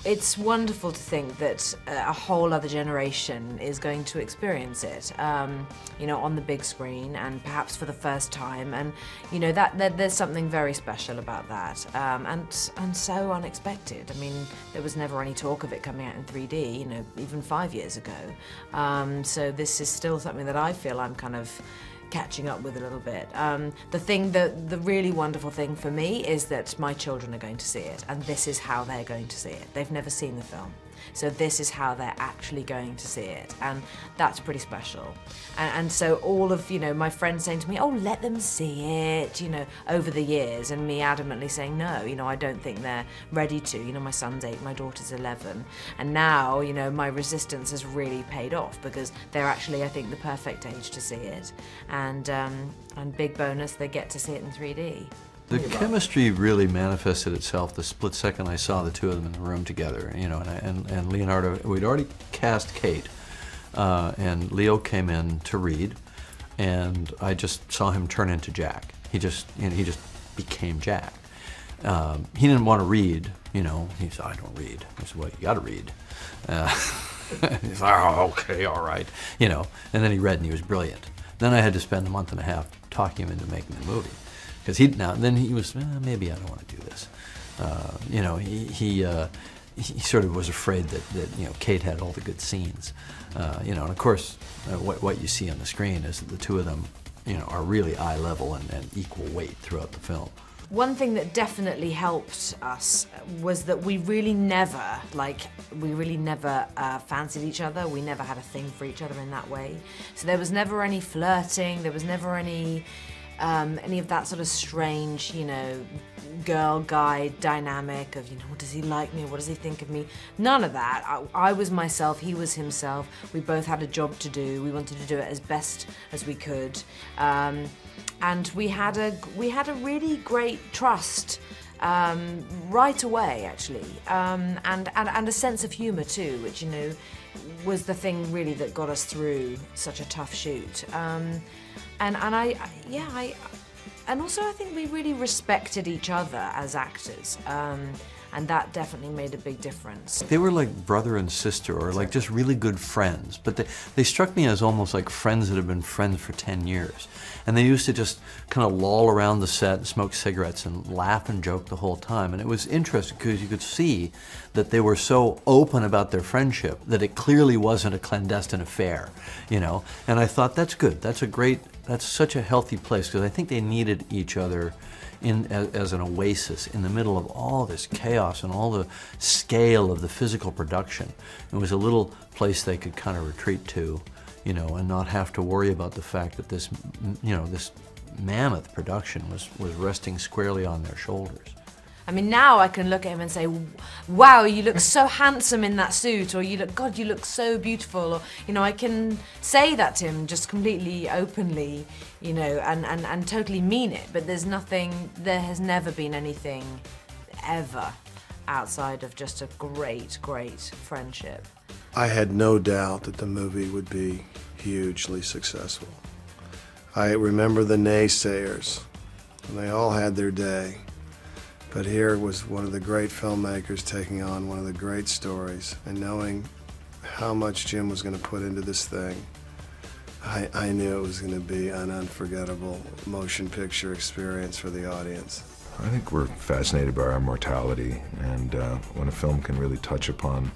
It's wonderful to think that a whole other generation is going to experience it, you know, on the big screen and perhaps for the first time. And you know that there's something very special about that, and so unexpected. I mean, there was never any talk of it coming out in 3D, you know, even 5 years ago. So this is still something that I feel I'm kind of catching up with a little bit. The really wonderful thing for me is that my children are going to see it, and this is how they're going to see it. They've never seen the film, so this is how they're actually going to see it, and that's pretty special. And so all of, you know, my friends saying to me, oh, let them see it, you know, over the years, and me adamantly saying, no, you know, I don't think they're ready to. You know, my son's 8, my daughter's 11, and now, you know, my resistance has really paid off because they're actually, I think, the perfect age to see it. And big bonus, they get to see it in 3D. The chemistry really manifested itself the split second I saw the two of them in the room together, you know, and Leonardo, we'd already cast Kate, and Leo came in to read, and I just saw him turn into Jack. He just became Jack. He didn't want to read, you know, he said, I don't read. I said, well, you gotta read. He said, oh, okay, all right, you know, and then he read and he was brilliant. Then I had to spend a month and a half talking him into making the movie. Because then he was, maybe I don't want to do this. You know, he sort of was afraid that you know, Kate had all the good scenes. You know, and of course, what you see on the screen is that the two of them, you know, are really eye level and equal weight throughout the film. One thing that definitely helped us was that we really never fancied each other. We never had a thing for each other in that way. So there was never any flirting. There was never any of that sort of strange, you know, girl-guy dynamic of, you know, does he like me? What does he think of me? None of that. I was myself, he was himself. We both had a job to do. We wanted to do it as best as we could. And we had a really great trust right away, actually, and a sense of humour too, which, you know, was the thing really that got us through such a tough shoot. And also I think we really respected each other as actors, and that definitely made a big difference. They were like brother and sister, or like just really good friends, but they struck me as almost like friends that had been friends for 10 years. And they used to just kind of loll around the set and smoke cigarettes and laugh and joke the whole time. And it was interesting because you could see that they were so open about their friendship that it clearly wasn't a clandestine affair, you know. And I thought, that's good. That's such a healthy place, because I think they needed each other as an oasis in the middle of all this chaos and all the scale of the physical production. It was a little place they could kind of retreat to, you know, and not have to worry about the fact that this, you know, this mammoth production was resting squarely on their shoulders. I mean, now I can look at him and say, wow, you look so handsome in that suit, or God, you look so beautiful, or, you know, I can say that to him just completely openly, you know, and totally mean it, but there has never been anything ever outside of just a great, great friendship. I had no doubt that the movie would be hugely successful. I remember the naysayers, and they all had their day. But here was one of the great filmmakers taking on one of the great stories, and knowing how much Jim was going to put into this thing, I knew it was going to be an unforgettable motion picture experience for the audience. I think we're fascinated by our mortality, and when a film can really touch upon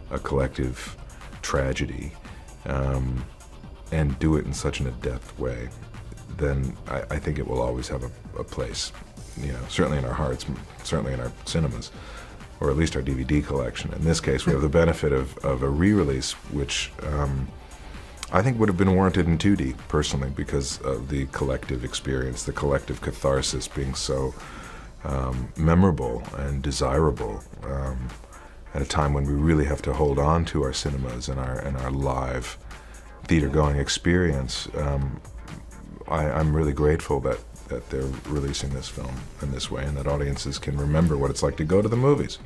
a collective tragedy and do it in such an adept way, then I think it will always have a place. You know, certainly in our hearts, certainly in our cinemas, or at least our DVD collection. In this case, we have the benefit of a re-release, which I think would have been warranted in 2D, personally, because of the collective experience, the collective catharsis being so memorable and desirable at a time when we really have to hold on to our cinemas and our live theater-going experience. I'm really grateful that they're releasing this film in this way, and that audiences can remember what it's like to go to the movies.